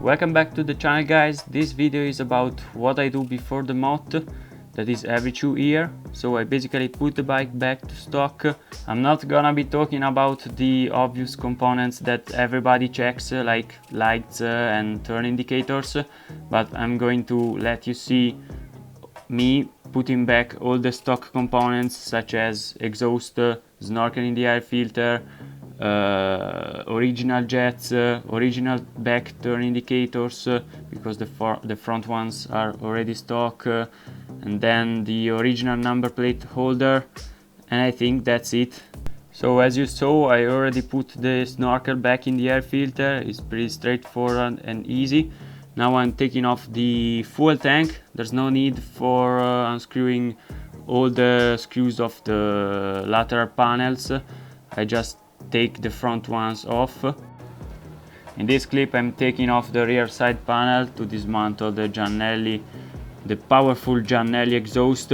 Welcome back to the channel, guys. This video is about what I do before the MOT, that is every 2 years. So I basically put the bike back to stock. I'm not gonna be talking about the obvious components that everybody checks, like lights and turn indicators, but I'm going to let you see me putting back all the stock components such as exhaust, snorkel in the air filter, original jets, original back turn indicators, because the front ones are already stock, and then the original number plate holder, and I think that's it. So as you saw, I already put the snorkel back in the air filter. It's pretty straightforward and easy. Now I'm taking off the fuel tank. There's no need for unscrewing all the screws of the lateral panels. I just take the front ones off. In this clip I'm taking off the rear side panel to dismantle the Giannelli, the powerful Giannelli exhaust.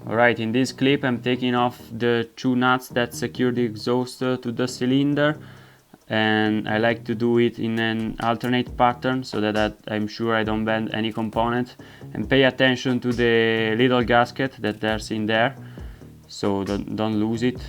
Alright, in this clip I'm taking off the 2 nuts that secure the exhaust to the cylinder, and I like to do it in an alternate pattern so that I'm sure I don't bend any component, and pay attention to the little gasket that there's in there, so don't lose it.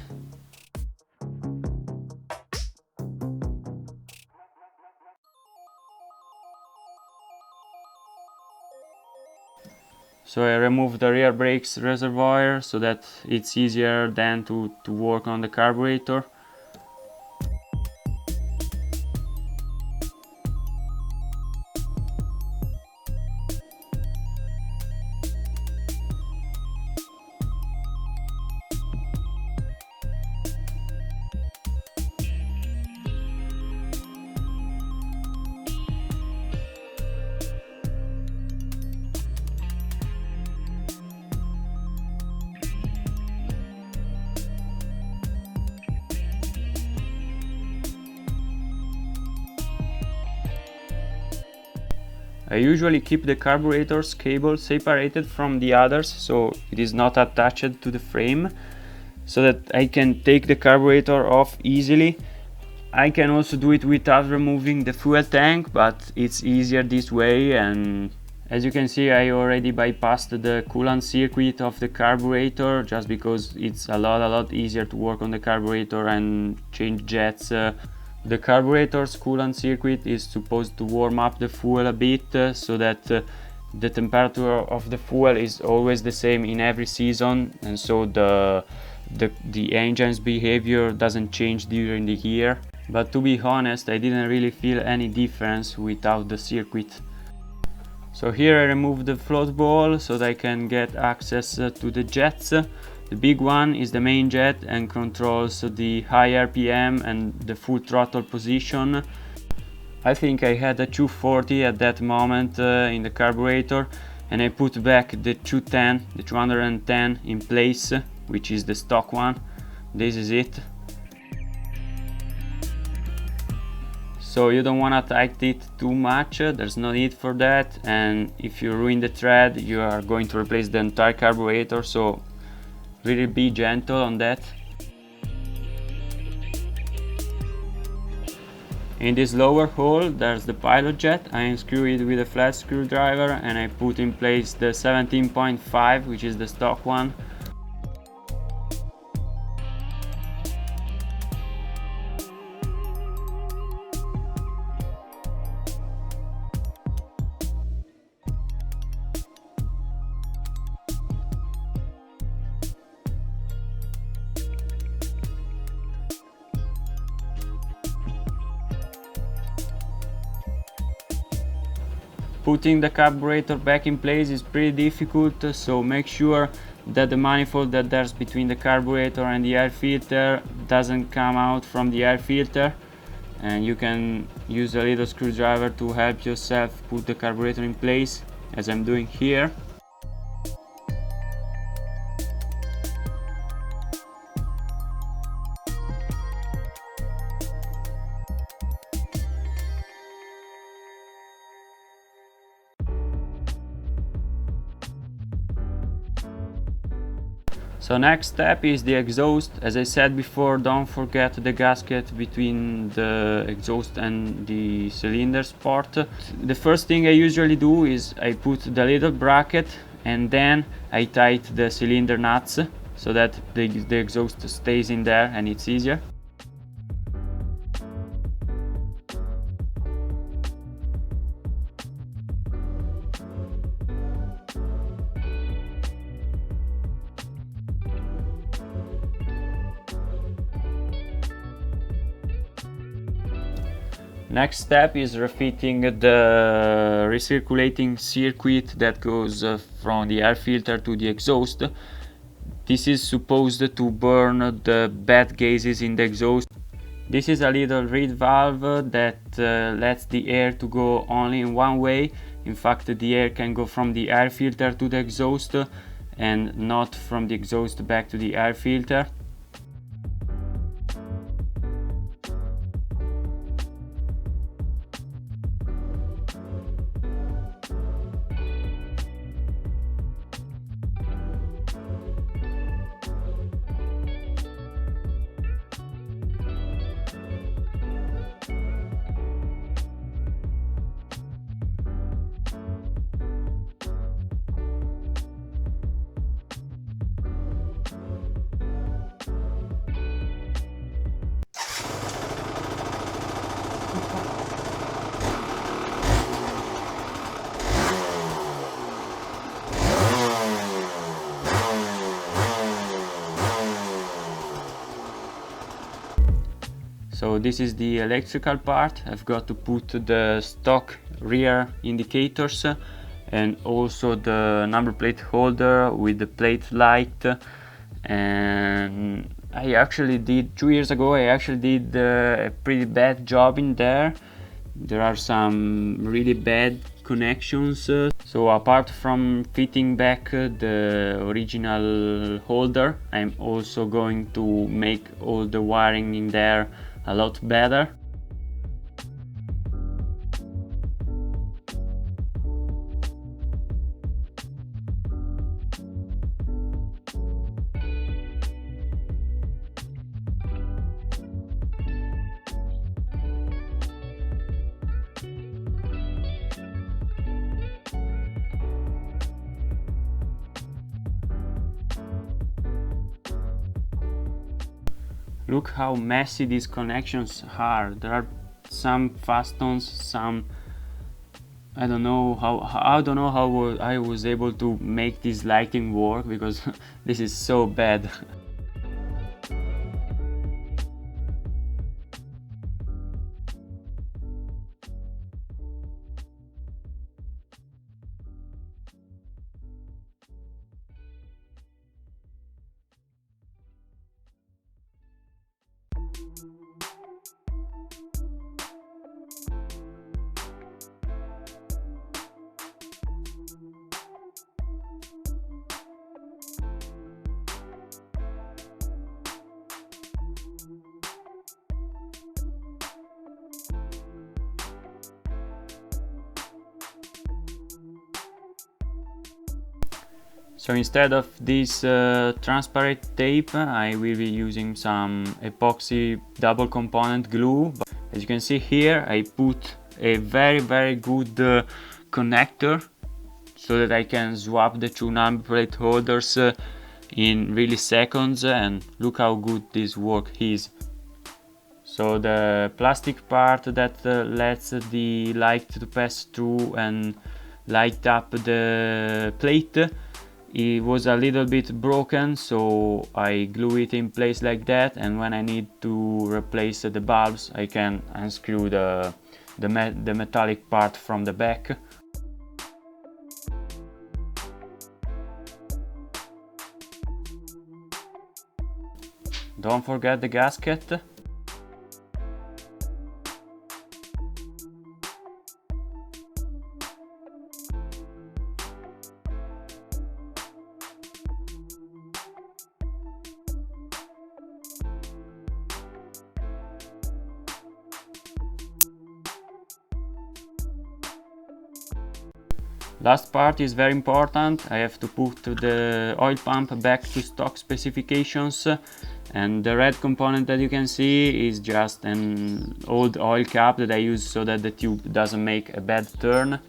So I remove the rear brakes reservoir so that it's easier then to work on the carburetor. I usually keep the carburetor's cable separated from the others, so it is not attached to the frame, so that I can take the carburetor off easily. I can also do it without removing the fuel tank, but it's easier this way, and as you can see I already bypassed the coolant circuit of the carburetor, just because it's a lot easier to work on the carburetor and change jets. The carburetor's coolant circuit is supposed to warm up the fuel a bit, so that the temperature of the fuel is always the same in every season, and so the engine's behavior doesn't change during the year. But to be honest, I didn't really feel any difference without the circuit. So here I remove the float ball so that I can get access to the jets. The big one is the main jet and controls the high RPM and the full throttle position. I think I had a 240 at that moment in the carburetor, and I put back the 210 in place, which is the stock one. This is it. So you don't want to tighten it too much, there's no need for that, and if you ruin the thread you are going to replace the entire carburetor, so really be gentle on that. In this lower hole there's the pilot jet. I unscrew it with a flat screwdriver and I put in place the 17.5, which is the stock one. Putting the carburetor back in place is pretty difficult, so make sure that the manifold that there's between the carburetor and the air filter doesn't come out from the air filter, and you can use a little screwdriver to help yourself put the carburetor in place, as I'm doing here. So next step is the exhaust. As I said before, don't forget the gasket between the exhaust and the cylinders part. The first thing I usually do is I put the little bracket and then I tighten the cylinder nuts so that the exhaust stays in there and it's easier. Next step is refitting the recirculating circuit that goes from the air filter to the exhaust. This is supposed to burn the bad gases in the exhaust. This is a little reed valve that lets the air to go only in one way. In fact, the air can go from the air filter to the exhaust and not from the exhaust back to the air filter. So this is the electrical part. I've got to put the stock rear indicators and also the number plate holder with the plate light. And I actually did 2 years ago, I actually did a pretty bad job in there. There are some really bad connections. So apart from fitting back the original holder, I'm also going to make all the wiring in there a lot better. Look how messy these connections are. There are some fastons, some I don't know how I was able to make this lighting work, because this is so bad. So instead of this transparent tape, I will be using some epoxy double component glue. As you can see here, I put a very good connector so that I can swap the two number plate holders in really seconds, and look how good this work is. So the plastic part that lets the light to pass through and light up the plate, it was a little bit broken, so I glue it in place like that, and when I need to replace the bulbs, I can unscrew the metallic part from the back. Don't forget the gasket. Last part is very important. I have to put the oil pump back to stock specifications, and the red component that you can see is just an old oil cap that I use so that the tube doesn't make a bad turn.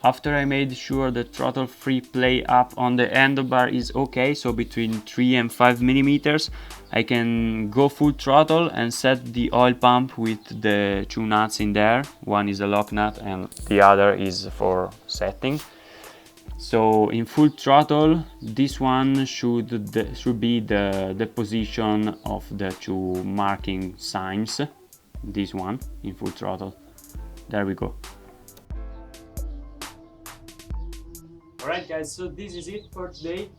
After I made sure the throttle free play up on the handlebar is okay, so between 3 and 5 millimeters, I can go full throttle and set the oil pump with the two nuts in there. One is a lock nut and the other is for setting. So in full throttle, this one should be the position of the two marking signs. This one in full throttle. There we go. Alright guys, so this is it for today.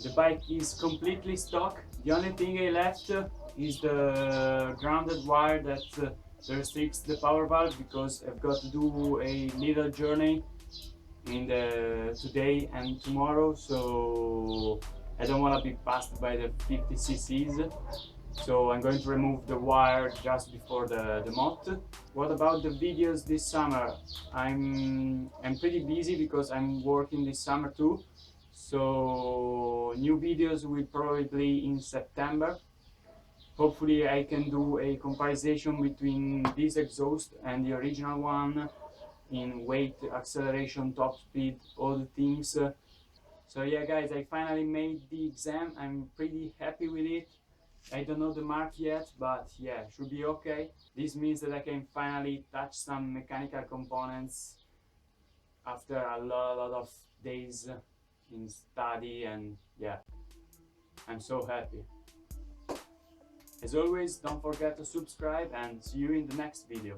The bike is completely stock. The only thing I left is the grounded wire that restricts the power valve, because I've got to do a little journey in today and tomorrow, so I don't want to be passed by the 50 cc's. So I'm going to remove the wire just before the MOT. What about the videos this summer? I'm pretty busy because I'm working this summer too. So new videos will probably be in September. Hopefully I can do a comparison between this exhaust and the original one in weight, acceleration, top speed, all the things. So yeah guys, I finally made the exam. I'm pretty happy with it. I don't know the mark yet, but yeah, should be okay. This means that I can finally touch some mechanical components after a lot of days in study, and yeah, I'm so happy. As always, don't forget to subscribe and see you in the next video.